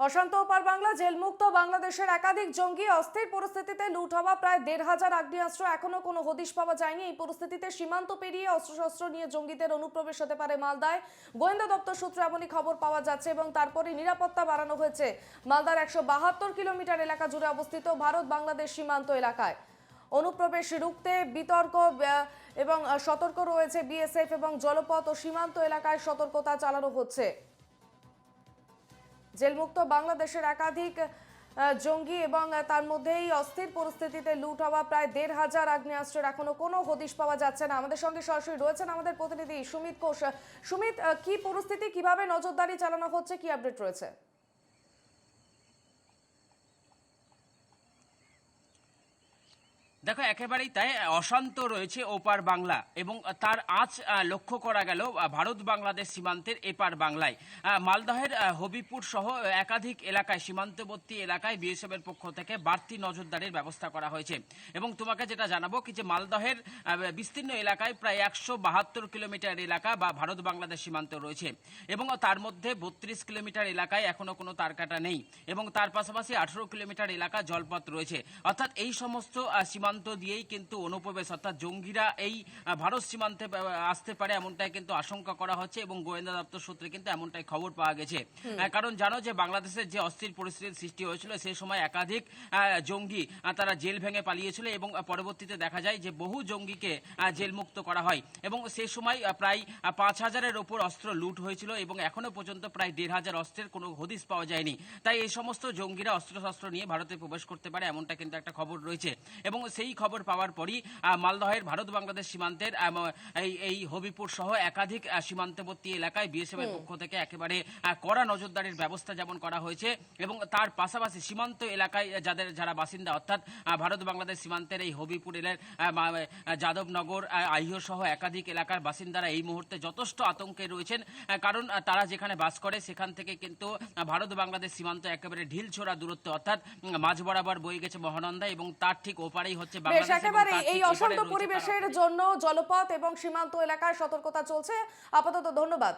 অশান্ত ওপার বাংলা জেলমুক্ত বাংলাদেশের একাধিক জঙ্গি অস্থির পরিস্থিতিতে লুট হওয়া প্রায় ১,৫০০ আগ্নেয়াস্ত্র এখনো কোনো হদিশ পাওয়া যায়নি। এই পরিস্থিতিতে সীমান্ত পেরিয়ে অস্ত্রশস্ত্র নিয়ে জঙ্গিদের অনুপ্রবেশ হতে পারে মালদায়। গোয়েন্দা দপ্তর সূত্রে এমনই খবর পাওয়া যাচ্ছে এবং তারপরে নিরাপত্তা বাড়ানো হয়েছে মালদার ১৭২ কিলোমিটার এলাকা জুড়ে অবস্থিত ভারত বাংলাদেশ সীমান্ত এলাকায়। অনুপ্রবেশ রুখতে বিতর্ক এবং সতর্ক রয়েছে বিএসএফ এবং জলপথ ও সীমান্ত এলাকায় সতর্কতা চালানো হচ্ছে। জেলমুক্ত বাংলাদেশের একাধিক জঙ্গি এবং তার মধ্যেই অস্থির পরিস্থিতিতে লুট হওয়া প্রায় ১,৫০০ আগ্নেয়াস্ত্রের এখনো কোনো হদিশ পাওয়া যাচ্ছে না। আমাদের সঙ্গে সরাসরি রয়েছেন আমাদের প্রতিনিধি সুমিত ঘোষ। সুমিত, কি পরিস্থিতি, কিভাবে নজরদারি চালানো হচ্ছে, কি আপডেট রয়েছে? দেখো, একেবারেই তাই। অশান্ত রয়েছে ওপার বাংলা এবং তার আঁচ লক্ষ্য করা গেল ভারত বাংলাদেশ সীমান্তের এপার বাংলায়। মালদহের হবিপুর সহ একাধিক এলাকায়, সীমান্তবর্তী এলাকায় বিএসএফ এর পক্ষ থেকে বাড়তি নজরদারির ব্যবস্থা করা হয়েছে। এবং তোমাকে যেটা জানাবো কি যে মালদহের বিস্তীর্ণ এলাকায় প্রায় ১৭২ কিলোমিটার এলাকা বা ভারত বাংলাদেশ সীমান্ত রয়েছে এবং তার মধ্যে ৩২ কিলোমিটার এলাকায় এখনো কোনো তারকাটা নেই এবং তার পাশাপাশি ১৮ কিলোমিটার এলাকা জলপথ রয়েছে। অর্থাৎ এই সমস্ত সীমান্ত দিয়েই কিন্তু অনুপ্রবেশ অর্থাৎ জঙ্গিরা এই ভারত সীমান্তে আসতে পারে এমনটাই কিন্তু আশঙ্কা করা হচ্ছে এবং গোয়েন্দা দপ্তর সূত্রে কিন্তু এমনটাই খবর পাওয়া গেছে। কারণ জানো যে বাংলাদেশের যে অস্থির পরিস্থিতির সৃষ্টি হয়েছিল সেই সময় একাধিক জঙ্গি তারা জেল ভেঙে পালিয়েছিল এবং পরবর্তীতে দেখা যায় যে বহু জঙ্গিকে জেলমুক্ত করা হয় এবং সেই সময় প্রায় ৫,০০০-এর ওপর অস্ত্র লুট হয়েছিল এবং এখনো পর্যন্ত প্রায় ১,৫০০ অস্ত্রের কোনো হদিশ পাওয়া যায়নি। তাই এই সমস্ত জঙ্গিরা অস্ত্রশস্ত্র নিয়ে ভারতে প্রবেশ করতে পারে এমনটা কিন্তু একটা খবর রয়েছে এবং সেই খবর পাওয়ার পরই মালদহের ভারত বাংলাদেশ সীমান্তের এই হবিপুর সহ একাধিক সীমান্তবর্তী এলাকায় বিএসএফ এর পক্ষ থেকে একেবারে কড়া নজরদারির ব্যবস্থা যেমন করা হয়েছে এবং তার পাশাপাশি সীমান্ত এলাকায় যারা বাসিন্দা অর্থাৎ ভারত বাংলাদেশ সীমান্তের এই হবিপুরের যাদবনগর, আহিও সহ একাধিক এলাকার বাসিন্দারা এই মুহূর্তে যথেষ্ট আতঙ্কে রয়েছেন। কারণ তারা যেখানে বাস করে সেখান থেকে কিন্তু ভারত বাংলাদেশ সীমান্ত একেবারে ঢিলছোড়া দূরত্ব, অর্থাৎ মাঝ বরাবর বয়ে গেছে মহানন্দা এবং তার ঠিক ওপারেই হচ্ছে বাংলাদেশ। একেবারে এই অশান্ত পরিবেশের জন্য জলপথ এবং সীমান্ত এলাকায় সতর্কতা চলছে। আপাতত ধন্যবাদ।